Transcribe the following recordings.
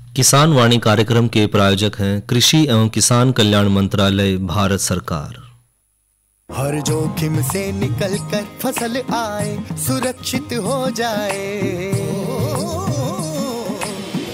किसान वाणी कार्यक्रम के प्रायोजक हैं कृषि एवं किसान कल्याण मंत्रालय, भारत सरकार। हर जोखिम से निकल कर फसल आए, सुरक्षित हो जाए।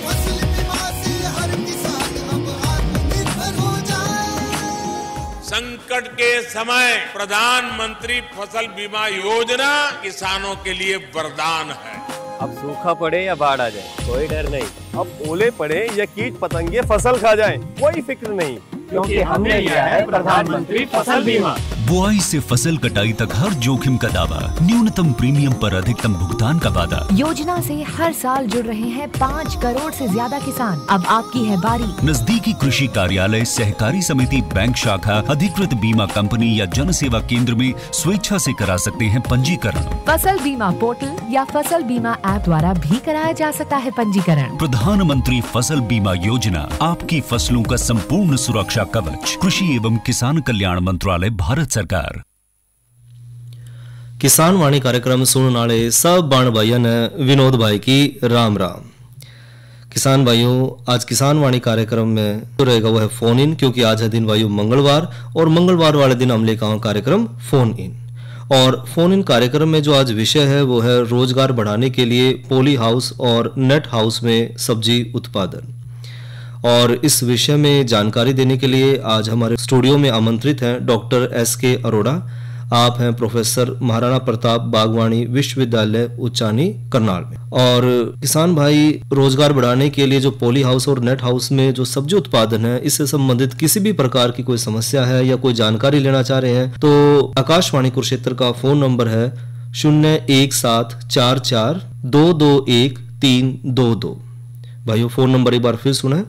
फसल बीमा से हर किसान अब आत्मनिर्भर हो जाए। संकट के समय प्रधानमंत्री फसल बीमा योजना किसानों के लिए वरदान है। अब सूखा पड़े या बाढ़ आ जाए, कोई डर नहीं। अब ओले पड़े या कीट पतंगे फसल खा जाएं, कोई फिक्र नहीं, क्योंकि हमने लिया है प्रधानमंत्री फसल बीमा। बुआई से फसल कटाई तक हर जोखिम का दावा, न्यूनतम प्रीमियम पर अधिकतम भुगतान का वादा। योजना से हर साल जुड़ रहे हैं 5 करोड़ से ज्यादा किसान। अब आपकी है बारी। नजदीकी कृषि कार्यालय, सहकारी समिति, बैंक शाखा, अधिकृत बीमा कंपनी या जन सेवा केंद्र में स्वेच्छा से करा सकते हैं पंजीकरण। फसल बीमा पोर्टल या फसल बीमा ऐप द्वारा भी कराया जा सकता है पंजीकरण। प्रधानमंत्री फसल बीमा योजना, आपकी फसलों का संपूर्ण सुरक्षा कवच। कृषि एवं किसान कल्याण मंत्रालय, भारत सरकार। किसान वाणी कार्यक्रम सुनने वाले सब बाण भाइयों ने विनोद भाई की राम राम। किसान भाइयों, आज किसान वाणी कार्यक्रम में तो रहेगा वो है फोन इन, क्योंकि आज है दिन भाइयों मंगलवार, और मंगलवार वाले दिन हम लेकर कार्यक्रम फोन इन। और फोन इन कार्यक्रम में जो आज विषय है वो है रोजगार बढ़ाने के लिए पॉली हाउस और नेट हाउस में सब्जी उत्पादन। और इस विषय में जानकारी देने के लिए आज हमारे स्टूडियो में आमंत्रित हैं डॉक्टर एस.के. अरोड़ा। आप हैं प्रोफेसर महाराणा प्रताप बागवानी विश्वविद्यालय उच्चानी करनाल में। और किसान भाई, रोजगार बढ़ाने के लिए जो पॉली हाउस और नेट हाउस में जो सब्जी उत्पादन है, इससे संबंधित किसी भी प्रकार की कोई समस्या है या कोई जानकारी लेना चाह रहे हैं तो आकाशवाणी कुरुक्षेत्र का फोन नंबर है 01744221322। भाइयों, फोन नंबर एक बार फिर सुना,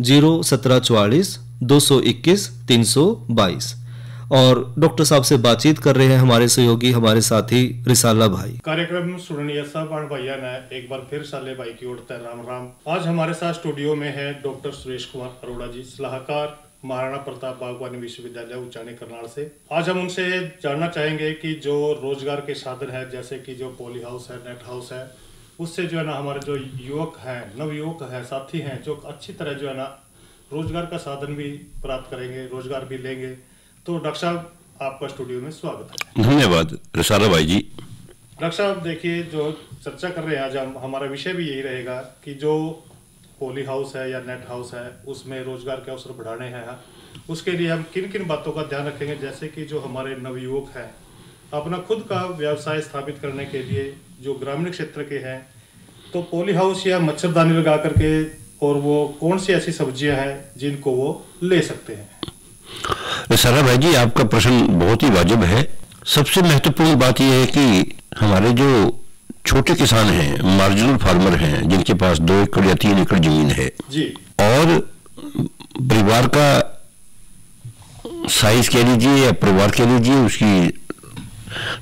01744 221 322। और डॉक्टर साहब से बातचीत कर रहे हैं हमारे सहयोगी, हमारे साथी रिसाला भाई। कार्यक्रम सुनिए सब भैया ने एक बार फिर साले भाई की ओर से राम राम। आज हमारे साथ स्टूडियो में है डॉक्टर सुरेश कुमार अरोड़ा जी, सलाहकार महाराणा प्रताप बागवानी विश्वविद्यालय उच्चानी करनाल से। आज हम उनसे जानना चाहेंगे कि जो रोजगार के साधन है, जैसे कि जो पॉली हाउस है, नेट हाउस है, उससे जो है ना हमारे जो युवक हैं, नवयुवक हैं, साथी हैं, जो अच्छी तरह जो है ना रोजगार का साधन भी प्राप्त करेंगे, रोजगार भी लेंगे। तो डॉक्टर साहब, आपका स्टूडियो में स्वागत है। धन्यवाद रिसाला भाई जी। डॉक्टर साहब, देखिए, जो चर्चा कर रहे हैं आज हम, हमारा विषय भी यही रहेगा कि जो पॉली हाउस है या नेट हाउस है, उसमें रोजगार के अवसर बढ़ाने हैं। उसके लिए हम किन किन बातों का ध्यान रखेंगे, जैसे कि जो हमारे नवयुवक हैं अपना खुद का व्यवसाय स्थापित करने के लिए, जो ग्रामीण क्षेत्र के हैं, तो पॉली हाउस या मच्छरदानी लगा करके, और वो कौन सी ऐसी सब्जियां हैं जिनको वो ले सकते हैं। सारा भाई जी, आपका प्रश्न बहुत ही वाजिब है। सबसे महत्वपूर्ण बात यह है कि हमारे जो छोटे किसान हैं, मार्जिनल फार्मर हैं, जिनके पास 2 एकड़ या 3 एकड़ जमीन है जी, और परिवार का साइज कह लीजिए या परिवार कह लीजिए, उसकी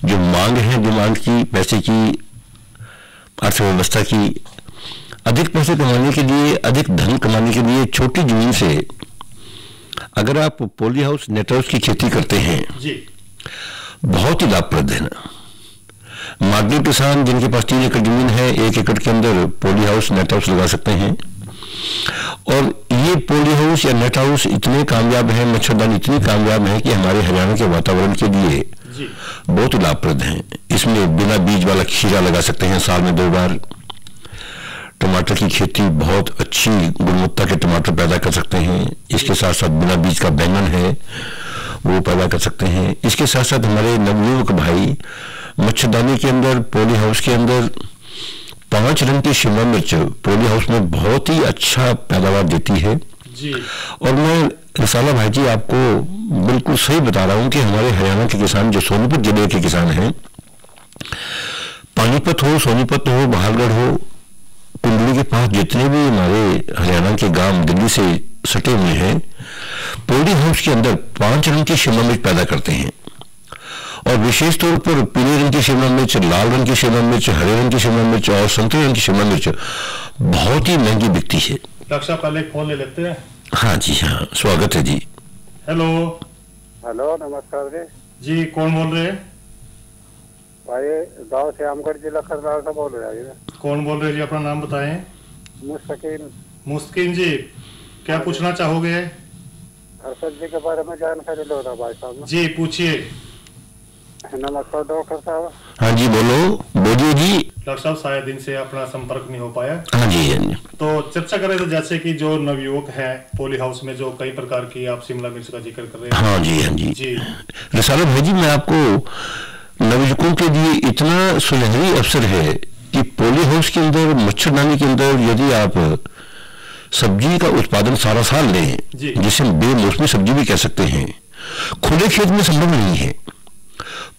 जो मांग है, डिमांड की, पैसे की, अर्थव्यवस्था की, अधिक पैसे कमाने के लिए, अधिक धन कमाने के लिए छोटी जमीन से अगर आप पॉली हाउस, नेट हाउस की खेती करते हैं जी, बहुत ही लाभप्रद है ना। मार्जिनल किसान जिनके पास 3 एकड़ जमीन है, 1 एकड़ के अंदर पॉली हाउस, नेट हाउस लगा सकते हैं। और ये पॉली हाउस या नेट हाउस इतने कामयाब है, मच्छरदानी इतनी कामयाब है कि हमारे हरियाणा के वातावरण के लिए बहुत ही लाभप्रद हैं। इसमें बिना बीज वाला खीरा लगा सकते हैं साल में 2 बार। टमाटर की खेती, बहुत अच्छी गुणवत्ता के टमाटर पैदा कर सकते हैं। इसके साथ साथ बिना बीज का बैंगन है वो पैदा कर सकते हैं। इसके साथ साथ हमारे नवयुवक भाई मच्छरदानी के अंदर, पॉली हाउस के अंदर 5 रंग की शिमला मिर्च पॉली हाउस में बहुत ही अच्छा पैदावार देती है जी। और मैं रिसाला भाई जी आपको बिल्कुल सही बता रहा हूं कि हमारे हरियाणा के किसान, जो सोनीपत जिले के किसान हैं, पानीपत हो, सोनीपत हो, बहालगढ़ हो, कुंडली के पास जितने भी हमारे हरियाणा के गांव दिल्ली से सटे हुए हैं, पॉली हाउस के अंदर 5 रंग की शिमला मिर्च पैदा करते हैं। और विशेष तौर पर पीले रंग की शिमला मिर्च, लाल रंग की शिमला मिर्च, हरे रंग की शिमला मिर्च और संतरे रंग की शिमला मिर्च बहुत ही महंगी बिकती है। डॉक्टर साहब, पहले फोन ले लेते हैं। हाँ जी, हाँ, स्वागत है जी। हेलो हेलो, नमस्कार जी, कौन बोल रहे हैं? भाई गांव से आमगढ़ जिला करनाल से बोल रहे हैं। कौन बोल रहे हैं जी, अपना नाम बताएं। मुस्तकीम मुस्किन जी, क्या पूछना चाहोगे? हर्षद जी के बारे में जानकारी लो रहा भाई साहब। जी पूछिए। नमस्कार डॉक्टर साहब। हाँ जी बोलो, बोलिए जी। डॉक्टर साहब शायद इनसे अपना संपर्क नहीं हो पाया। हाँ जी, हाँ जी। तो चर्चा करें तो जैसे कि जो नवयुवक हैं पोली हाउस में, जो कई प्रकार की आप शिमला मिर्च का जिक्र कर रहे हैं। हाँ जी, हाँ जी जी। रिसालत भाई जी, मैं आपको नवयुवकों के लिए इतना सुनहरी अवसर है कि पोली हाउस के अंदर, मच्छरदानी के अंदर यदि आप सब्जी का उत्पादन सारा साल लें, जिसे हम बेमौसमी सब्जी भी कह सकते हैं, खुले खेत में संभव नहीं है।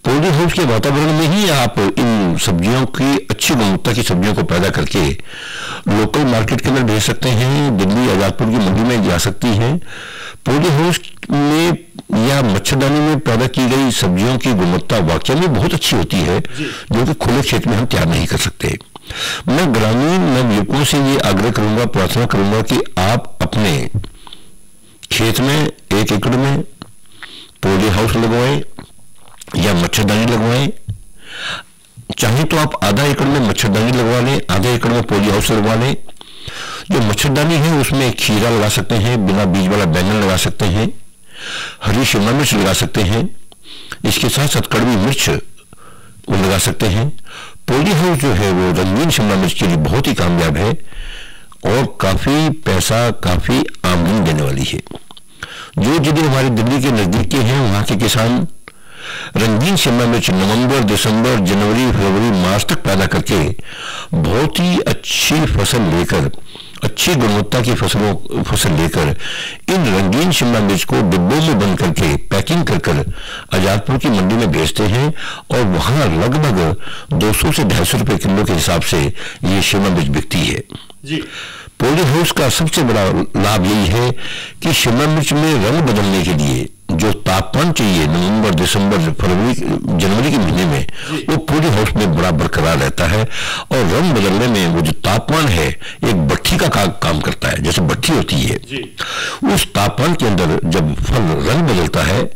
पोली हाउस के वातावरण में ही आप इन सब्जियों की, अच्छी गुणवत्ता की सब्जियों को पैदा करके लोकल मार्केट के अंदर भेज सकते हैं। दिल्ली आजादपुर की मंडी में जा सकती है। पोली हाउस में या मच्छरदानी में पैदा की गई सब्जियों की गुणवत्ता वाकई में बहुत अच्छी होती है, जो कि खुले खेत में हम तैयार नहीं कर सकते। मैं ग्रामीण नवयुवकों से ये आग्रह करूंगा, प्रार्थना करूंगा कि आप अपने खेत में 1 एकड़ में पोली हाउस लगवाएं या मच्छरदानी लगवाएं। चाहे तो आप आधा एकड़ में मच्छरदानी लगवा लें, आधे एकड़ में पोली हाउस लगवा लें। जो मच्छरदानी है उसमें खीरा लगा सकते हैं, बिना बीज वाला बैंगन लगा सकते हैं, हरी शिमला मिर्च लगा सकते हैं, इसके साथ साथ कड़वी मिर्च वो लगा सकते हैं। पोली हाउस जो है वो रंगीन शिमला मिर्च के लिए बहुत ही कामयाब है और काफी पैसा, काफी आमदनी देने वाली है। जो जिले हमारे दिल्ली के नजदीक के हैं, वहां के किसान रंगीन शिमला मिर्च नवंबर, दिसंबर, जनवरी, फरवरी, मार्च तक पैदा करके बहुत ही अच्छी फसल लेकर, अच्छी गुणवत्ता की फसल लेकर इन रंगीन शिमला मिर्च को डिब्बों में बंद करके पैकिंग कर आजादपुर की मंडी में भेजते हैं और वहां लगभग 200 से 250 रुपए किलो के हिसाब से ये शिमला मिर्च बिकती है जी। पोली हाउस का सबसे बड़ा लाभ यही है कि शिमला मिर्च में रंग बदलने के लिए जो तापमान चाहिए नवंबर, दिसंबर, फरवरी, जनवरी के महीने में, वो पोली हाउस में बड़ा बरकरार रहता है। और रंग बदलने में वो जो तापमान है एक भट्ठी का काम करता है, जैसे भट्ठी होती है। उस तापमान के अंदर जब फल रंग बदलता है,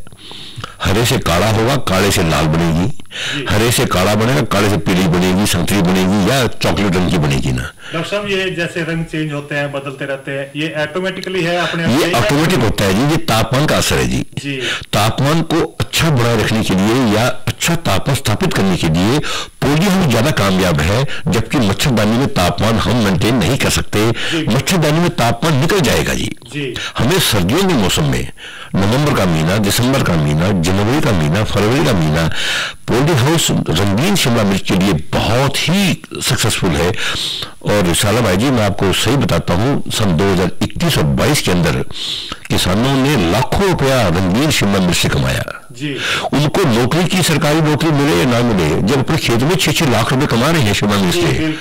हरे से काला होगा, काले से लाल बनेगी, हरे से काला बनेगा, काले से पीली बनेगी, संतरी बनेगी या चॉकलेट रंग की बनेगी ना। डॉक्टर साहब ये जैसे रंग चेंज होते हैं, बदलते रहते हैं, ये ऑटोमेटिकली है अपने आप? ये ऑटोमेटिक होता है जी, ये तापमान का असर है जी। तापमान को अच्छा बनाए रखने के लिए या अच्छा तापमान स्थापित करने के लिए पोली हाउस ज्यादा कामयाब है, जबकि मच्छरदानी में तापमान हम मेंटेन नहीं कर सकते। मच्छरदानी में तापमान निकल जाएगा जी। हमें सर्दियों के मौसम में नवंबर का महीना, दिसंबर का महीना, जनवरी का महीना, फरवरी का महीना पोली हाउस रंगीन शिमला मिर्च के लिए बहुत ही सक्सेसफुल है। और साला भाई जी, मैं आपको सही बताता हूं, सन 2021 और 22 के अंदर किसानों ने लाखों रुपया रंगीन शिमला मिर्च से कमाया जी। उनको नौकरी की, सरकारी नौकरी मिले या ना मिले, जब अपने खेत में 6-6 लाख रुपए कमा रहे हैं शिमला मिर्च के।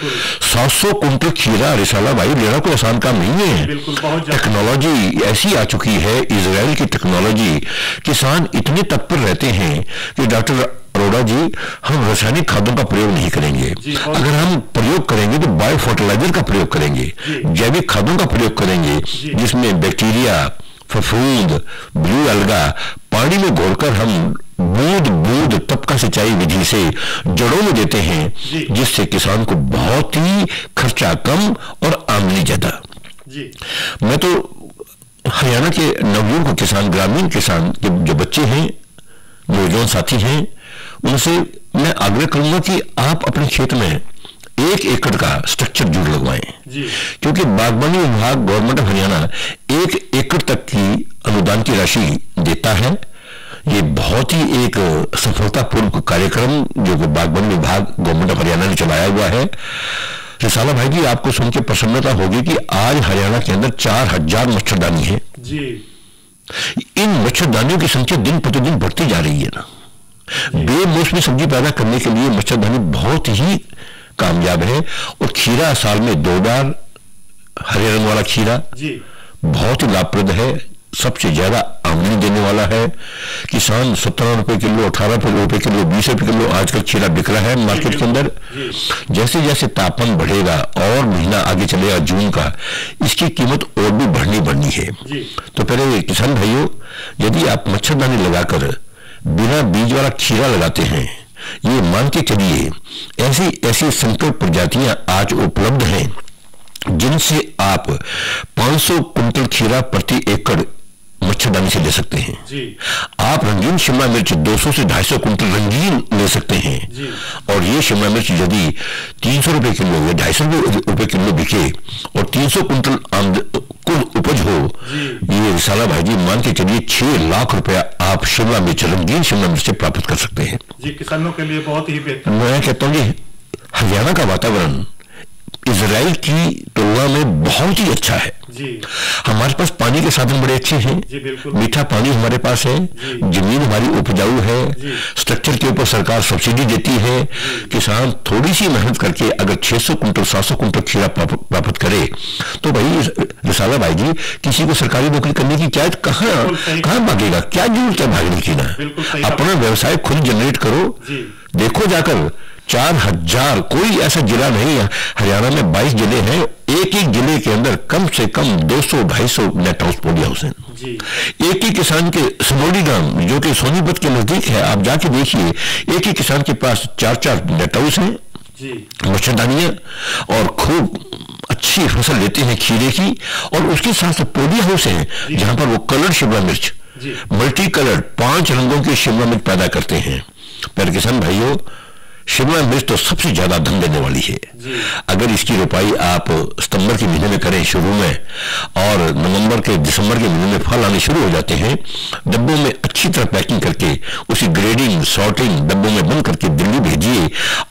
700 कुंटल खीरा रिसाला भाई लेना कोई आसान काम नहीं है। टेक्नोलॉजी ऐसी आ चुकी है, इजराइल की टेक्नोलॉजी, किसान इतने तत्पर रहते हैं कि डॉक्टर अरोड़ा जी, हम रासायनिक खादों का प्रयोग नहीं करेंगे। अगर हम प्रयोग करेंगे तो बायो फर्टिलाइजर का प्रयोग करेंगे, जैविक खादों का प्रयोग करेंगे, जिसमें बैक्टीरिया, फफूंद, ब्लू अलगा पानी में घोलकर हम बूंद बूंद टपका सिंचाई विधि से जड़ों में देते हैं, जिससे किसान को बहुत ही खर्चा कम और आमदनी ज्यादा। मैं तो हरियाणा के नवयुवक किसान, ग्रामीण किसान के जो बच्चे हैं, नौजवान साथी हैं, उनसे मैं आग्रह करूंगा कि आप अपने क्षेत्र में 1 एकड़ का स्ट्रक्चर जूड़ लगवाएं, क्योंकि बागवानी विभाग गवर्नमेंट ऑफ हरियाणा 1 एकड़ तक की अनुदान की राशि देता है। ये बहुत ही एक सफलतापूर्वक कार्यक्रम जो कि बागवानी विभाग गवर्नमेंट ऑफ हरियाणा ने चलाया हुआ है। रिसाला भाई जी, आपको सुन के प्रसन्नता होगी कि आज हरियाणा के अंदर 4000 मच्छरदानी है जी। इन मच्छरदानियों की संख्या दिन प्रतिदिन बढ़ती जा रही है ना। बेमौसमी सब्जी पैदा करने के लिए मच्छरदानी बहुत ही कामयाब है। और खीरा साल में 2 बार, हरे रंग वाला खीरा बहुत ही लाभप्रद है, सबसे ज्यादा आमदनी देने वाला है। किसान 17 रुपए किलो, 18 रुपए किलो, 20 रुपए किलो आजकल खीरा बिक रहा है मार्केट के अंदर। जैसे जैसे तापमान बढ़ेगा और महीना आगे चलेगा जून का, इसकी कीमत और भी बढ़नी है। तो पहले किसान भाइयों, यदि आप मच्छरदानी लगाकर बिना बीज वाला खीरा लगाते हैं, ये मान के चलिए ऐसी संकर प्रजातियां आज उपलब्ध हैं जिनसे आप 500 कुंटल खीरा प्रति एकड़ मच्छरदानी से ले सकते हैं जी। आप रंगीन शिमला मिर्च 200 से 250 कुंटल रंगीन ले सकते हैं जी। और ये शिमला मिर्च यदि 300 रुपए किलो या 250 रुपए किलो बिके और 300 कुंटल कुल उपज हो, ये रिसाला भाई जी मान के चलिए 6 लाख रुपया आप शिमला मिर्च, रंगीन शिमला मिर्च से प्राप्त कर सकते हैं जी। किसानों के लिए बहुत ही बेहतर। मैं कहता हूँ हरियाणा का वातावरण इजराइल की तुलना में बहुत ही अच्छा है जी। हमारे पास पानी के साधन बड़े अच्छे हैं जी, बिल्कुल। मीठा पानी हमारे पास है, जमीन हमारी उपजाऊ है, स्ट्रक्चर के ऊपर सरकार सब्सिडी देती है, किसान थोड़ी सी मेहनत करके अगर 600 कुंटल 700 कुंटल खीरा प्राप्त करे तो भाई रिसाला भाई जी किसी को सरकारी नौकरी करने की क्या कहाँ भागेगा, क्या जरूरत है भागने की ना, अपना व्यवसाय खुद जनरेट करो। देखो जाकर 4000 कोई ऐसा जिला नहीं है हरियाणा में 22 जिले हैं, एक एक जिले के अंदर कम से कम 200-250 नेट हाउस पोली हाउस हैं। एक ही किसान के सनोडी गांव जो कि सोनीपत के नजदीक है, आप जाके देखिए एक ही किसान के पास 4-4 नेट हाउस हैं, मच्छरदानियां, और खूब अच्छी फसल लेते हैं खीरे की, और उसके साथ साथ पोली हाउस है जहां पर वो कलर शिमला मिर्च, मल्टी कलर 5 रंगों की शिमला मिर्च पैदा करते हैं। पर किसान भाइयों, शिमला मिर्च तो सबसे ज्यादा धन देने वाली है। अगर इसकी रोपाई आप सितंबर के महीने में करें शुरू में, और नवंबर के दिसंबर के महीने में फल आने शुरू हो जाते हैं, डब्बों में अच्छी तरह पैकिंग करके उसी ग्रेडिंग सॉर्टिंग डब्बों में बंद करके दिल्ली भेजिए,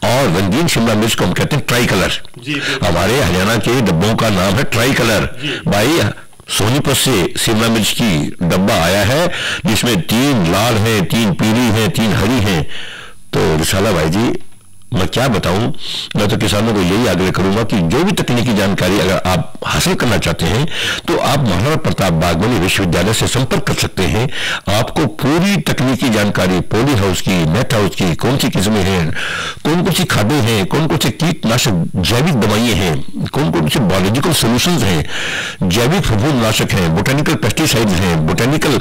और रंगीन शिमला मिर्च को हम कहते हैं ट्राई कलर, हमारे हरियाणा के डब्बों का नाम है ट्राई कलर। भाई सोनीपत से शिमला मिर्च की डब्बा आया है जिसमें 3 लाल है, 3 पीली है, 3 हरी है। तो रिसाला भाई जी मैं क्या बताऊं, मैं तो किसानों को यही आग्रह करूंगा कि जो भी तकनीकी जानकारी अगर आप हासिल करना चाहते हैं तो आप महाराणा प्रताप बागवानी विश्वविद्यालय से संपर्क कर सकते हैं। आपको पूरी तकनीकी जानकारी पोली हाउस की, नेट हाउस की, कौन सी किस्में हैं, कौन कौन सी खादें हैं, कौन कौन से कीटनाशक जैविक दवाइयां हैं, कौन कौन से बायोलॉजिकल सोल्यूशंस हैं, जैविक फफूंदनाशक हैं, बोटेनिकल पेस्टिसाइड्स हैं, बोटेनिकल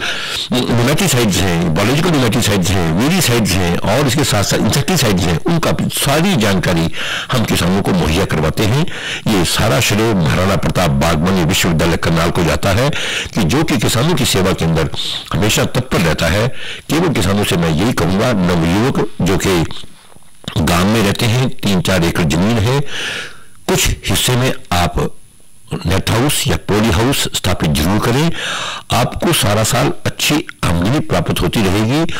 न्यूमेटिसाइड्स हैं, बायोलॉजिकल न्यूमेटिसाइड्स हैं, वीरिसाइड्स हैं, और इसके साथ साथ इंसेक्टिसाइड्स हैं, उनका सारी जानकारी हम किसानों को मुहैया करवाते हैं। ये सारा श्रेय महाराणा प्रताप बागवानी विश्वविद्यालय करनाल को जाता है कि जो कि किसानों की सेवा के अंदर हमेशा तत्पर रहता है। केवल किसानों से मैं यही कहूंगा, नवयुवक जो कि गांव में रहते हैं, 3-4 एकड़ जमीन है, कुछ हिस्से में आप नेट हाउस या पोली हाउस स्थापित जरूर करें। आपको सारा साल अच्छी आमदनी प्राप्त होती रहेगी।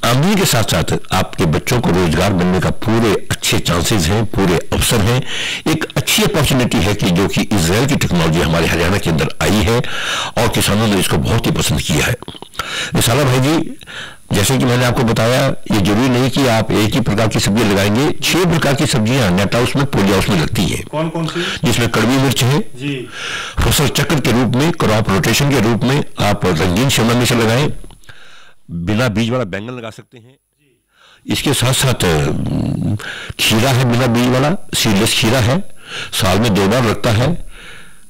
आमदनी के साथ साथ आपके बच्चों को रोजगार मिलने का पूरे अच्छे चांसेस हैं, पूरे अवसर हैं। एक अच्छी अपॉर्चुनिटी है कि जो कि इजराइल की टेक्नोलॉजी हमारे हरियाणा के अंदर आई है और किसानों ने इसको बहुत ही पसंद किया है। रिसाला भाई जी, जैसे कि मैंने आपको बताया, ये जरूरी नहीं कि आप एक ही प्रकार की सब्जियां लगाएंगे। 6 प्रकार की सब्जियां नेट हाउस में, पोली हाउस में लगती हैं। कौन कौन सी? जिसमें कड़वी मिर्च है जी, फसल चक्र के रूप में, क्रॉप रोटेशन के रूप में आप रंगीन शिमला मिर्च लगाएं, बिना बीज वाला बैंगन लगा सकते हैं। इसके साथ साथ खीरा है, बिना बीज वाला सीडलेस खीरा है, साल में 2 बार लगता है।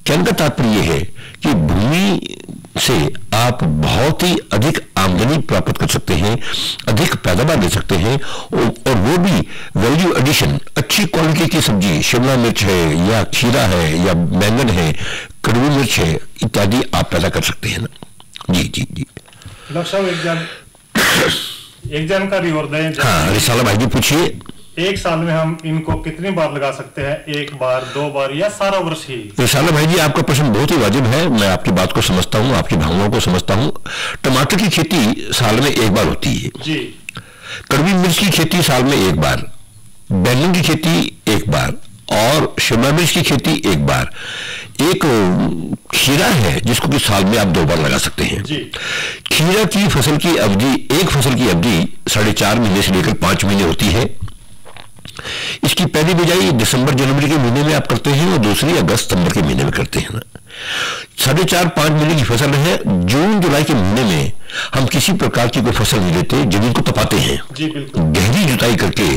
कहने का तात्पर्य यह है कि भूमि से आप बहुत ही अधिक आमदनी प्राप्त कर सकते हैं, अधिक पैदावार ले सकते हैं, और वो भी वैल्यू एडिशन, अच्छी क्वालिटी की सब्जी, शिमला मिर्च है या खीरा है या बैंगन है, कड़वी मिर्च है इत्यादि आप पैदा कर सकते हैं ना। जी जी जी डॉक्टर साहब, एक जानकारी और दें। हाँ रिसाला भाई जी पूछिए। एक साल में हम इनको कितनी बार लगा सकते हैं? 1 बार, 2 बार या सारा वर्ष ही? रिसाला भाई जी, आपका प्रश्न बहुत ही वाजिब है। मैं आपकी बात को समझता हूँ, आपकी भावनाओं को समझता हूँ। टमाटर की खेती साल में 1 बार होती है जी, कड़वी मिर्च की खेती साल में 1 बार, बैंगन की खेती 1 बार, और शिमला मिर्च की खेती 1 बार। एक खीरा है जिसको कि साल में आप 2 बार लगा सकते हैं। खीरा की फसल की अवधि, एक फसल की अवधि 4.5 महीने से लेकर 5 महीने होती है। इसकी पहली बिजाई दिसंबर जनवरी के महीने में आप करते हैं और दूसरी अगस्त सितंबर के महीने में करते हैं ना। 4.5-5 महीने की फसल है। जून जुलाई के महीने में हम किसी प्रकार की कोई फसल नहीं लेते, जमीन को तपाते हैं, गहरी जुताई करके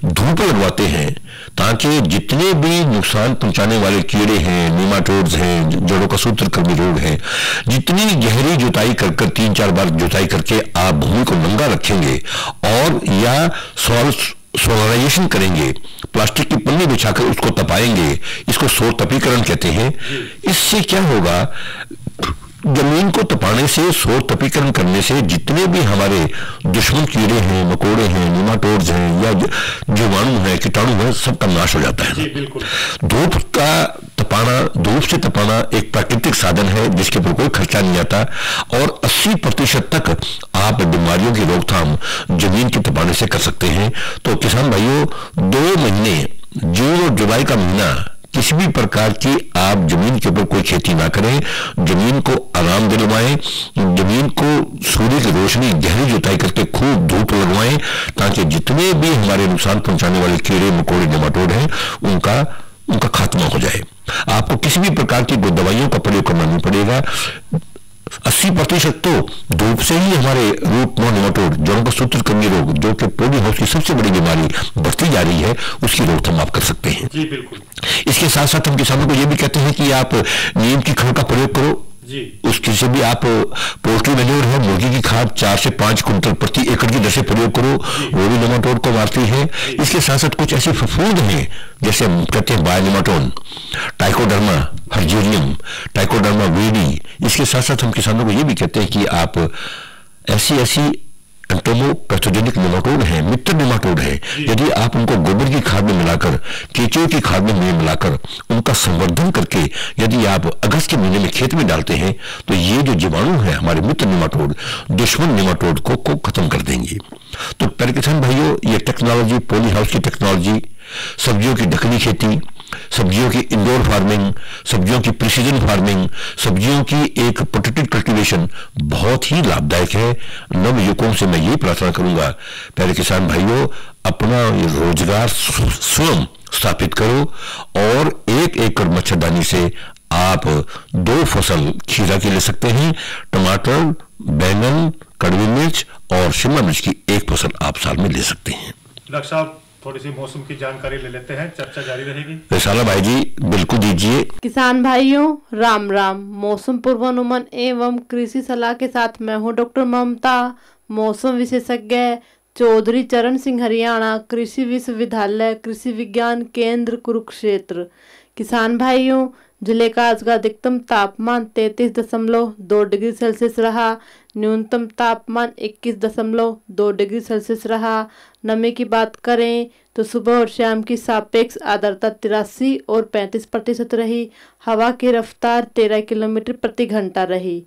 धूप लगवाते हैं, ताकि जितने भी नुकसान पहुंचाने वाले कीड़े हैं, नीमाटोड्स हैं, जड़ों का सूत्रकृमि रोग है, जितनी गहरी जुताई कर 3-4 बार जुताई करके आप भूमि को नंगा रखेंगे और या सॉइल सोलराइजेशन करेंगे, प्लास्टिक की पन्नी बिछाकर उसको तपाएंगे, इसको सौर तपीकरण कहते हैं। इससे क्या होगा, जमीन को तपाने से, सौर तपीकरण करने से जितने भी हमारे दुश्मन कीड़े हैं, मकोड़े हैं, निमाटोड्स हैं या जीवाणु हैं, कीटाणु हैं, सबका नाश हो जाता है। धूप का तपाना, धूप से तपाना एक प्राकृतिक साधन है जिसके ऊपर कोई खर्चा नहीं आता और 80% तक आप बीमारियों की रोकथाम जमीन के तपाने से कर सकते हैं। तो किसान भाइयों, 2 महीने जून और जुलाई का महीना किसी भी प्रकार की आप जमीन के ऊपर कोई खेती ना करें, जमीन को आराम दिलवाएं, जमीन को सूर्य की रोशनी गहरी जुताई करके खूब धूप लगवाएं ताकि जितने भी हमारे नुकसान पहुंचाने वाले कीड़े मकोड़े नेमाटोड हैं उनका खात्मा हो जाए। आपको किसी भी प्रकार की दवाइयों का प्रयोग करना नहीं पड़ेगा। 80% तो धूप से ही हमारे रूट नॉन नेमाटोड, जड़ों का सूत्रकृमि रोग, जो कि पॉली हाउस की सबसे बड़ी बीमारी बढ़ती जा रही है, उसकी रोकथाम आप कर सकते हैं। जी बिल्कुल। इसके साथ साथ हम किसानों को यह भी कहते हैं कि आप नीम की खाद का प्रयोग करो। उसके से भी आप पोल्ट्री मैन्योर है, मुर्गी की खाद 4 से 5 कुंटल प्रति एकड़ की दर से प्रयोग करो, वो भी नेमाटोड को मारती है। इसके साथ साथ कुछ ऐसे फफूंद हैं जैसे हम कहते हैं बायोनेमाटोन, ट्राइकोडर्मा हर्जेरियम, ट्राइकोडर्मा वीडी। इसके साथ साथ हम किसानों को ये भी कहते हैं कि आप ऐसी एंटोमोपैथोजेनिक नेमाटोड है, मित्र नेमाटोड है, यदि आप उनको गोबर की खाद में मिलाकर, केचुए की खाद में मिलाकर उनका संवर्धन करके यदि आप अगस्त के महीने में खेत में डालते हैं तो ये जो जीवाणु है हमारे मित्र नेमाटोड, दुश्मन नेमाटोड को खत्म कर देंगे। तो प्यारे किसान भाइयों, ये टेक्नोलॉजी, पॉली हाउस की टेक्नोलॉजी, सब्जियों की ढकनी खेती, सब्जियों की इंडोर फार्मिंग, सब्जियों की प्रिसीजन फार्मिंग, सब्जियों की एक प्रोटेक्टेड कल्टीवेशन बहुत ही लाभदायक है। नवयुवकों से मैं यही प्रार्थना करूंगा, प्यारे किसान भाइयों, अपना रोजगार स्वयं स्थापित करो और 1 एकड़ मच्छरदानी से आप 2 फसल खीरा की ले सकते हैं, टमाटर, बैंगन, कड़वी मिर्च और शिमला मिर्च की 1 फसल आप साल में ले सकते हैं। डॉक्टर साहब, थोड़ी सी मौसम की जानकारी ले लेते हैं, चर्चा जारी रहेगी। रिसाला भाई जी बिल्कुल दीजिए। किसान भाइयों राम राम। मौसम पूर्वानुमान एवं कृषि सलाह के साथ मैं हूँ डॉक्टर ममता, मौसम विशेषज्ञ, चौधरी चरण सिंह, हरियाणा, कृषि विश्वविद्यालय, कृषि विज्ञान केंद्र, कुरुक्षेत्र। किसान भाइयों, जिले का आज का अधिकतम तापमान 33.2 डिग्री सेल्सियस रहा, न्यूनतम तापमान 21.2 डिग्री सेल्सियस रहा। नमी की बात करें तो सुबह और शाम की सापेक्ष आर्द्रता 83 और 35% रही। हवा की रफ्तार 13 किलोमीटर प्रति घंटा रही।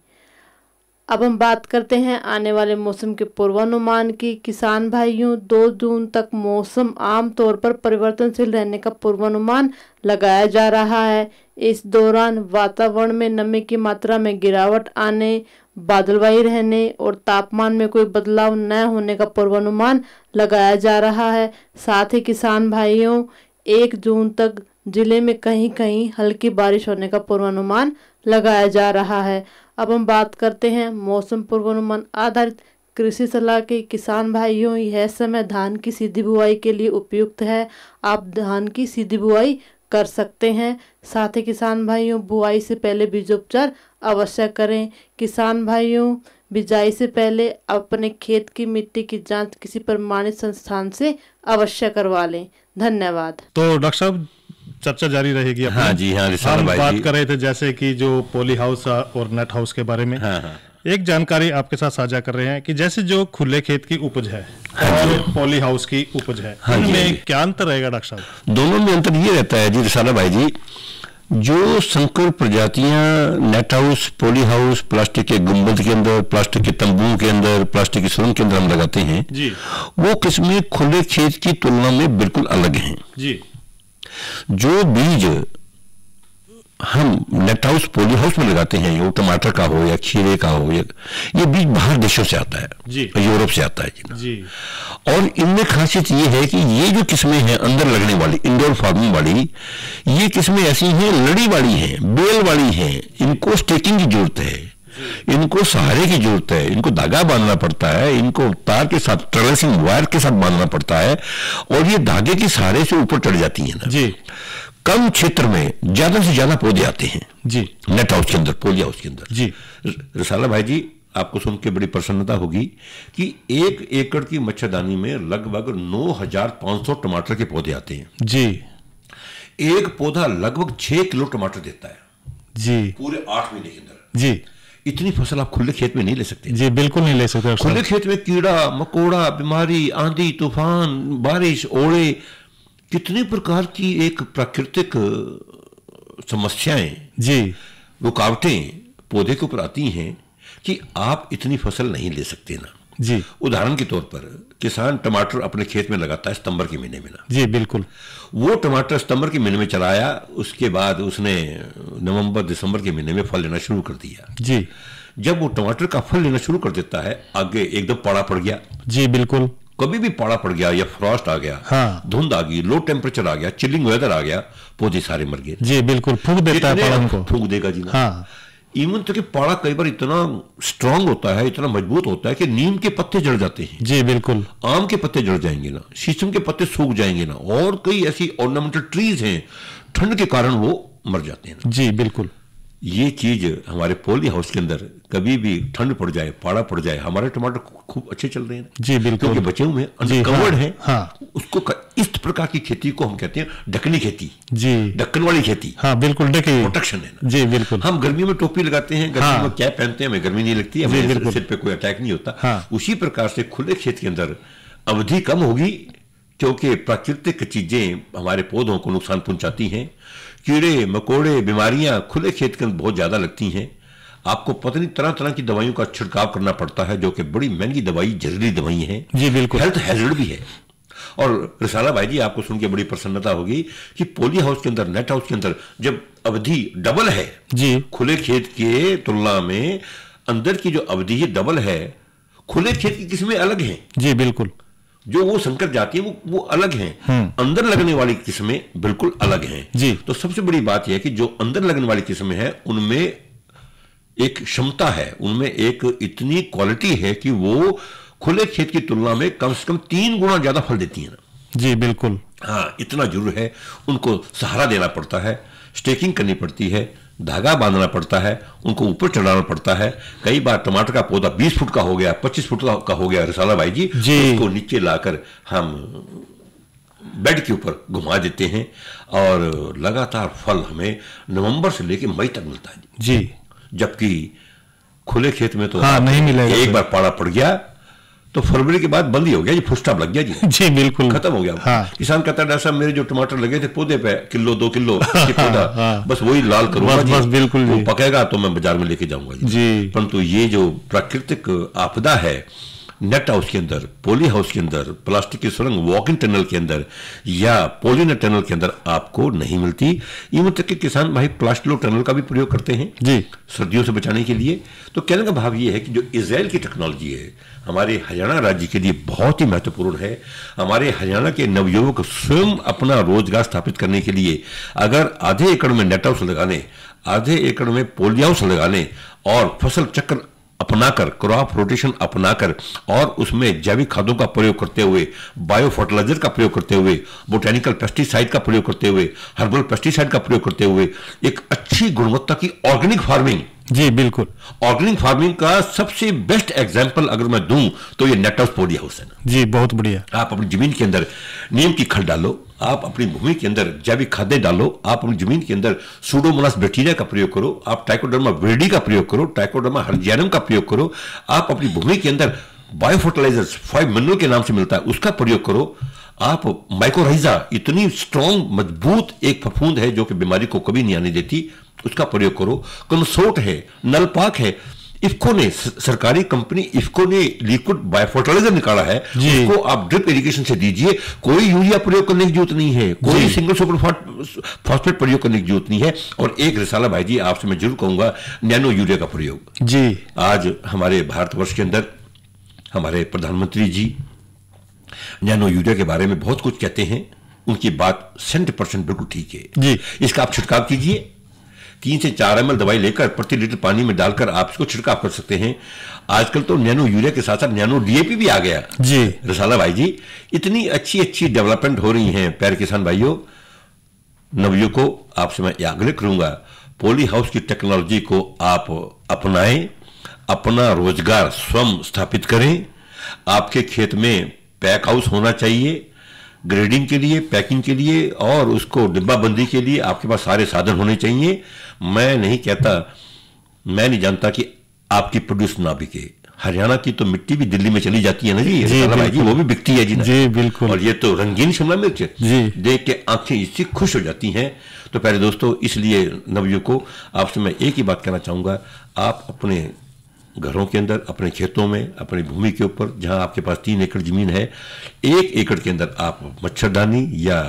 अब हम बात करते हैं आने वाले मौसम के पूर्वानुमान की। किसान भाइयों, 2 जून तक मौसम आमतौर पर परिवर्तनशील रहने का पूर्वानुमान लगाया जा रहा है। इस दौरान वातावरण में नमी की मात्रा में गिरावट आने, बादलवाही रहने और तापमान में कोई बदलाव न होने का पूर्वानुमान लगाया जा रहा है। साथ ही किसान भाइयों, 1 जून तक जिले में कहीं कहीं हल्की बारिश होने का पूर्वानुमान लगाया जा रहा है। अब हम बात करते हैं मौसम पूर्वानुमान आधारित कृषि सलाह की। किसान भाइयों, यह समय धान की सीधी बुआई के लिए उपयुक्त है। आप धान की सीधी बुआई कर सकते हैं। साथ ही किसान भाइयों, बुआई से पहले बीजोपचार अवश्य करें। किसान भाइयों, बिजाई से पहले अपने खेत की मिट्टी की जांच किसी प्रमाणित संस्थान से अवश्य करवा लें। धन्यवाद। तो डॉक्टर साहब, चर्चा जारी रहेगी। हाँ जी, हाँ, हम बात कर रहे थे जैसे कि जो पॉली हाउस और नेट हाउस के बारे में। हाँ। एक जानकारी आपके साथ साझा कर रहे हैं कि जैसे जो खुले खेत की उपज है और पॉली हाउस की उपज है, इनमें क्या अंतर रहेगा डॉक्टर साहब? दोनों में अंतर ये रहता है जी रिसाला भाई जी, जो संकर प्रजातियां net house, poly house, plastic के गुंबद के अंदर, प्लास्टिक के तंबुओं के अंदर, प्लास्टिक की सुरंग के अंदर हम लगाते हैं जी, वो किस्में खुले खेत की तुलना में बिल्कुल अलग हैं जी। जो बीज हम नेट हाउस, पॉली हाउस में लगाते हैं, वो टमाटर का हो या खीरे का हो, ये बीज बाहर देशों से आता है जी, यूरोप से आता है जी। और इनमें खासियत ये है कि ये जो किस्में हैं अंदर लगने वाली, इंडोर फार्मिंग वाली, ये किस्में ऐसी हैं, लड़ी वाली हैं, बेल वाली हैं। इनको स्टेकिंग की जरूरत है, इनको सहारे की जरूरत है, इनको धागा बांधना पड़ता है, इनको तार के साथ, ट्रेलसिंग वायर के साथ बांधना पड़ता है और ये धागे के सहारे से ऊपर चढ़ जाती है ना जी। कम क्षेत्र में ज्यादा से ज्यादा पौधे आते हैं जी, नेट हाउस के अंदर, पॉली हाउस के अंदर जी। रिसाला भाई जी, आपको सुन के बड़ी प्रसन्नता होगी कि 1 एकड़ की मच्छरदानी में लगभग 9,500 टमाटर के पौधे आते हैं जी। एक पौधा लगभग 6 किलो टमाटर देता है जी, पूरे 8 महीने के अंदर जी। इतनी फसल आप खुले खेत में नहीं ले सकते जी, बिल्कुल नहीं ले सकते। खुले खेत में कीड़ा मकोड़ा, बीमारी, आंधी तूफान, बारिश, ओले, कितने प्रकार की एक प्राकृतिक समस्याएं, जी, रुकावटें पौधे के ऊपर आती हैं कि आप इतनी फसल नहीं ले सकते ना। जी। उदाहरण के तौर पर किसान टमाटर अपने खेत में लगाता है सितंबर के महीने में ना। जी, बिल्कुल। वो टमाटर सितंबर के महीने में चलाया, उसके बाद उसने नवंबर दिसंबर के महीने में फल लेना शुरू कर दिया। जी। जब वो टमाटर का फल लेना शुरू कर देता है, आगे एकदम पाड़ा पड़ गया। जी, बिल्कुल। कभी भी पाड़ा पड़ गया या फ्रॉस्ट आ गया, हाँ। धुंध आ गई, लो टेम्परेचर आ गया, चिलिंग वेदर आ गया, पौधे सारे मर गए। जी, बिल्कुल फूंक देता है पाड़ा को। फूंक देगा जी। हाँ। इवन तो कि पाड़ा कई बार इतना स्ट्रांग होता है, इतना मजबूत होता है कि नीम के पत्ते जड़ जाते हैं। जी, बिल्कुल। आम के पत्ते जड़ जाएंगे ना, शीशम के पत्ते सूख जाएंगे ना, और कई ऐसी ऑर्नामेंटल ट्रीज हैं, ठंड के कारण वो मर जाते हैं ना। जी, बिल्कुल। ये चीज हमारे पॉली हाउस के अंदर कभी भी ठंड पड़ जाए, पाड़ा पड़ जाए, हमारे टमाटर खूब अच्छे चल रहे हैं। जी, बिल्कुल। क्योंकि बचे हुए अनकवर्ड है। हाँ। उसको इस प्रकार की खेती को हम कहते हैं ढकनी खेती। जी, ढक्कन वाली खेती। हाँ, बिल्कुल ढकी प्रोटेक्शन है ना। जी, बिल्कुल। हम गर्मी में टोपी लगाते हैं, गर्मी हाँ। में कैप पहनते हैं, हमें गर्मी नहीं लगती, हमें सिर पे कोई अटैक नहीं होता। हाँ। उसी प्रकार से खुले खेत के अंदर अवधि कम होगी, क्योंकि प्राकृतिक चीजें हमारे पौधों को नुकसान पहुंचाती हैं। कीड़े मकोड़े, बीमारियां खुले खेत के अंदर बहुत ज्यादा लगती हैं। आपको पता नहीं तरह तरह की दवाइयों का छिड़काव करना पड़ता है, जो कि बड़ी महंगी दवाई, जहरीली दवाई है। जी, बिल्कुल। हेल्थ हैजर्ड भी है। और रिसाला भाई जी, आपको सुन के बड़ी प्रसन्नता होगी कि पॉली हाउस के अंदर, नेट हाउस के अंदर जब अवधि डबल है जी, खुले खेत के तुलना में अंदर की जो अवधि है डबल है। खुले खेत की किस्में अलग हैं। जी, बिल्कुल। जो वो संकर जाती है वो अलग हैं। अंदर लगने वाली किस्में बिल्कुल अलग हैं। जी। तो सबसे बड़ी बात यह है कि जो अंदर लगने वाली किस्में हैं उनमें एक क्षमता है, उनमें एक इतनी क्वालिटी है कि वो खुले खेत की तुलना में कम से कम 3 गुना ज्यादा फल देती है ना। जी, बिल्कुल। हाँ, इतना जरूर है। उनको सहारा देना पड़ता है, स्टेकिंग करनी पड़ती है, धागा बांधना पड़ता है, उनको ऊपर चढ़ाना पड़ता है। कई बार टमाटर का पौधा 20 फुट का हो गया, 25 फुट का हो गया रिसाला भाई जी, उसको नीचे लाकर हम बेड के ऊपर घुमा देते हैं और लगातार फल हमें नवंबर से लेकर मई तक मिलता है जी। जबकि खुले खेत में तो हाँ, नहीं मिलेगा। एक बार पाड़ा पड़ गया तो फरवरी के बाद बंद ही हो गया जी, फुल स्टॉप लग गया जी। जी, बिल्कुल खत्म हो गया। हाँ। किसान कहता है डॉक्टर साहब मेरे जो टमाटर लगे थे पौधे पे 1-2 किलो पौधा, बस वही लाल करूंगा जी, बस बिल्कुल वो पकेगा तो मैं बाजार में लेके जाऊंगा जी। परंतु ये जो प्राकृतिक आपदा है नेट हाउस के अंदर, पॉली हाउस के अंदर, प्लास्टिक की सुरंग, वॉक इन टनल के अंदर या पॉलीनेट टनल के अंदर आपको नहीं मिलती। इवन तक कि किसान भाई प्लास्टिक टनल का भी प्रयोग करते हैं जी, सर्दियों से बचाने के लिए। तो कहने का भाव ये है कि जो इजराइल की टेक्नोलॉजी है हमारे हरियाणा राज्य के लिए बहुत ही महत्वपूर्ण है। हमारे हरियाणा के नवयुवक स्वयं अपना रोजगार स्थापित करने के लिए अगर आधे एकड़ में नेट हाउस लगाने, आधे एकड़ में पॉली हाउस लगाने और फसल चक्र अपनाकर, क्रॉप रोटेशन अपनाकर और उसमें जैविक खादों का प्रयोग करते हुए, बायो फर्टिलाइजर का प्रयोग करते हुए, बोटेनिकल पेस्टिसाइड का प्रयोग करते हुए, हर्बल पेस्टिसाइड का प्रयोग करते हुए एक अच्छी गुणवत्ता की ऑर्गेनिक फार्मिंग, जी बिल्कुल, ऑर्गेनिक फार्मिंग का सबसे बेस्ट एग्जांपल अगर मैं दूं तो ये नेट हाउस पॉली हाउस है ना जी। बहुत बढ़िया। आप अपनी जमीन के अंदर नीम की खल डालो, आप अपनी भूमि के अंदर जैविक खाद्य डालो, आप अपनी जमीन के अंदर सूडोमोनास बैक्टीरिया का प्रयोग करो, आप ट्राइकोडर्मा विरिडी का प्रयोग करो, ट्राइकोडर्मा हर्जियानम का प्रयोग करो, आप अपनी भूमि के अंदर बायो फर्टिलाइजर्स 5 मिनरल के नाम से मिलता है उसका प्रयोग करो, आप माइकोराइजा इतनी स्ट्रॉन्ग मजबूत एक फफूंद है जो कि बीमारी को कभी नहीं आने देती, उसका प्रयोग करो। कंसोर्ट है, नलपाक है, इफ्को ने, सरकारी कंपनी इफ्को ने लिक्विड बायो फर्टिलाइजर निकाला है, उसको आप ड्रिप इरिगेशन से दीजिए। कोई यूरिया प्रयोग करने की जरूरत नहीं है, कोई सिंगल सुपर फॉस्फेट प्रयोग करने की जरूरत नहीं है। और एक रिसाला भाई जी आपसे मैं जरूर कहूंगा, नैनो यूरिया का प्रयोग जी। आज हमारे भारतवर्ष के अंदर हमारे प्रधानमंत्री जी नैनो यूरिया के बारे में बहुत कुछ कहते हैं, उनकी बात 100% बिल्कुल ठीक है जी। इसका आप छिड़काव कीजिए, 3 से 4 ml दवाई लेकर प्रति लीटर पानी में डालकर आप इसको छिड़काव कर सकते हैं। आजकल तो नैनो यूरिया के साथ साथ नैनो डीएपी भी आ गया जी। रिसाला भाई जी इतनी अच्छी अच्छी डेवलपमेंट हो रही हैं। प्यारे किसान भाइयों, नवयुवकों, आपसे मैं आग्रह करूंगा पॉली हाउस की टेक्नोलॉजी को आप अपनाएं, अपना रोजगार स्वयं स्थापित करें। आपके खेत में पैक हाउस होना चाहिए, ग्रेडिंग के लिए, पैकिंग के लिए और उसको डिब्बाबंदी के लिए आपके पास सारे साधन होने चाहिए। मैं नहीं जानता कि आपकी प्रोड्यूस ना बिके। हरियाणा की तो मिट्टी भी दिल्ली में चली जाती है ना जी, जी वो भी बिकती है जी बिल्कुल। और ये तो रंगीन शिमला मिर्च जी देख के आंखें इससे खुश हो जाती हैं। तो प्यारे दोस्तों, इसलिए नवयुवकों, आपसे मैं एक ही बात कहना चाहूंगा, आप अपने घरों के अंदर, अपने खेतों में, अपनी भूमि के ऊपर जहां आपके पास 3 एकड़ जमीन है, 1 एकड़ के अंदर आप मच्छरदानी या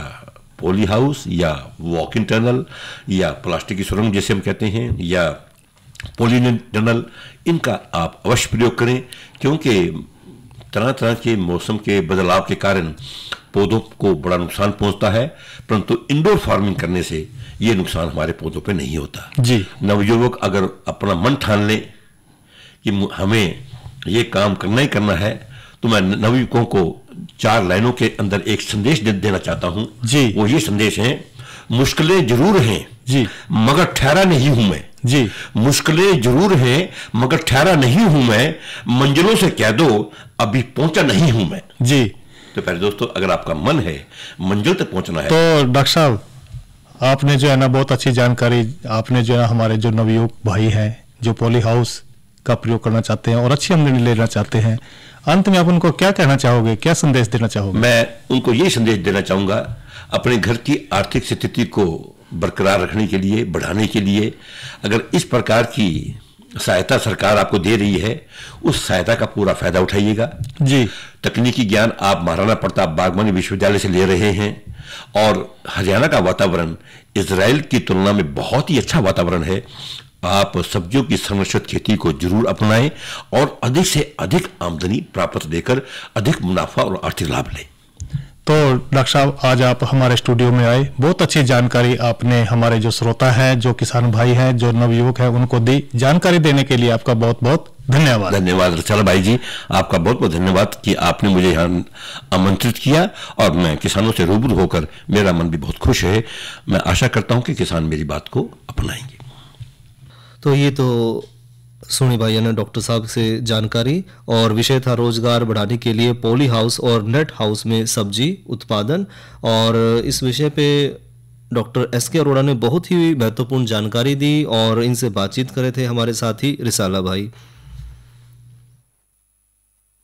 पॉली हाउस या वॉक इन टनल या प्लास्टिक की सुरंग जैसे हम कहते हैं या पॉलीन टनल, इनका आप अवश्य प्रयोग करें, क्योंकि तरह तरह के मौसम के बदलाव के कारण पौधों को बड़ा नुकसान पहुंचता है, परंतु इंडोर फार्मिंग करने से ये नुकसान हमारे पौधों पे नहीं होता जी। नवयुवक अगर अपना मन ठान ले कि हमें ये काम करना ही करना है, तो मैं नवयुवकों को 4 लाइनों के अंदर एक संदेश देना चाहता हूं जी। वो ये संदेश है, मुश्किलें जरूर हैं जी मगर ठहरा नहीं हूं मैं जी। मुश्किलें जरूर हैं मगर ठहरा नहीं हूं मैं, मंजिलों से कह दो अभी पहुंचा नहीं हूं मैं जी। तो पहले दोस्तों, अगर आपका मन है मंजिल तक पहुंचना है तो डॉक्टर साहब, आपने जो है ना बहुत अच्छी जानकारी, आपने जो है हमारे जो नवयुवक भाई हैं जो पॉली हाउस का प्रयोग करना चाहते हैं और अच्छी आमदनी लेना चाहते हैं, अंत में आप उनको क्या कहना चाहोगे, क्या संदेश देना चाहोगे? मैं उनको यही संदेश देना चाहूंगा, अपने घर की आर्थिक स्थिति को बरकरार रखने के लिए, बढ़ाने के लिए, अगर इस प्रकार की सहायता सरकार आपको दे रही है, उस सहायता का पूरा फायदा उठाइएगा जी। तकनीकी ज्ञान आप महाराणा प्रताप बागवानी विश्वविद्यालय से ले रहे हैं और हरियाणा का वातावरण इजराइल की तुलना में बहुत ही अच्छा वातावरण है। आप सब्जियों की संरक्षित खेती को जरूर अपनाएं और अधिक से अधिक आमदनी प्राप्त देकर अधिक मुनाफा और आर्थिक लाभ लें। तो डॉक्टर साहब, आज आप हमारे स्टूडियो में आए, बहुत अच्छी जानकारी आपने हमारे जो श्रोता हैं, जो किसान भाई हैं, जो नवयुवक हैं, उनको दी। जानकारी देने के लिए आपका बहुत बहुत धन्यवाद। धन्यवाद रचाला भाई जी, आपका बहुत बहुत धन्यवाद कि आपने मुझे यहाँ आमंत्रित किया और मैं किसानों से रूबरू होकर मेरा मन भी बहुत खुश है। मैं आशा करता हूँ कि किसान मेरी बात को अपनाएंगे। तो ये तो सुनी भाई ने डॉक्टर साहब से जानकारी, और विषय था रोजगार बढ़ाने के लिए पॉली हाउस और नेट हाउस में सब्जी उत्पादन। और इस विषय पे डॉक्टर एस.के. अरोड़ा ने बहुत ही महत्वपूर्ण जानकारी दी और इनसे बातचीत करे थे हमारे साथी रिसाला भाई।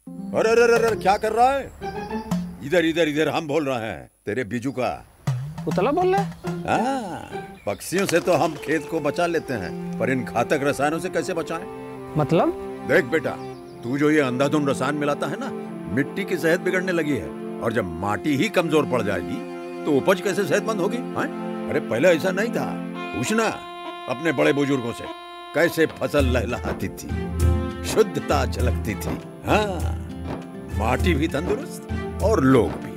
अरे अरे अरे क्या कर रहा है? इधर इधर इधर, हम बोल रहे हैं तेरे बीजू का। पुतला बोल रहा है? हाँ, पक्षियों से तो हम खेत को बचा लेते हैं, पर इन घातक रसायनों से कैसे बचाएं? मतलब? देख बेटा, तू जो ये अंधाधुंध रसायन मिलाता है ना, मिट्टी की सेहत बिगड़ने लगी है, और जब माटी ही कमजोर पड़ जाएगी तो उपज कैसे सेहतमंद होगी? अरे पहले ऐसा नहीं था, पूछना अपने बड़े बुजुर्गों से, कैसे फसल लहलहाती थी, शुद्धता झलकती थी। हाँ, माटी भी तंदुरुस्त और लोग भी।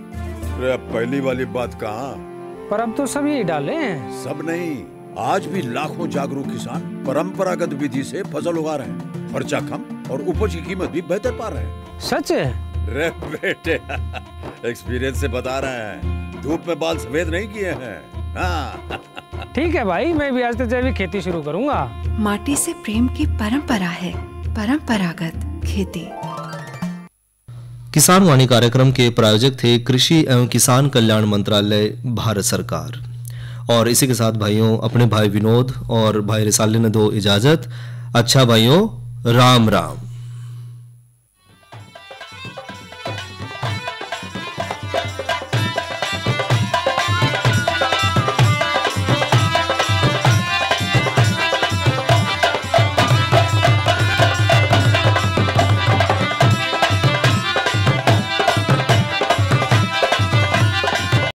अरे पहली वाली बात कहाँ, पर अब तो सब यही डाले हैं। सब नहीं, आज भी लाखों जागरूक किसान परंपरागत विधि से फसल उगा रहे हैं, खर्चा कम और उपज की कीमत भी बेहतर पा रहे हैं। सच है? रे बेटे, एक्सपीरियंस से बता रहे हैं, धूप में बाल सफेद नहीं किए हैं। हाँ। ठीक है भाई, मैं भी आज से जैविक खेती शुरू करूंगा। माटी से प्रेम की परंपरा है, परंपरागत खेती। किसान वाणी कार्यक्रम के प्रायोजक थे कृषि एवं किसान कल्याण मंत्रालय, भारत सरकार। और इसी के साथ भाइयों, अपने भाई विनोद और भाई रिसाले ने दो इजाजत। अच्छा भाइयों, राम राम।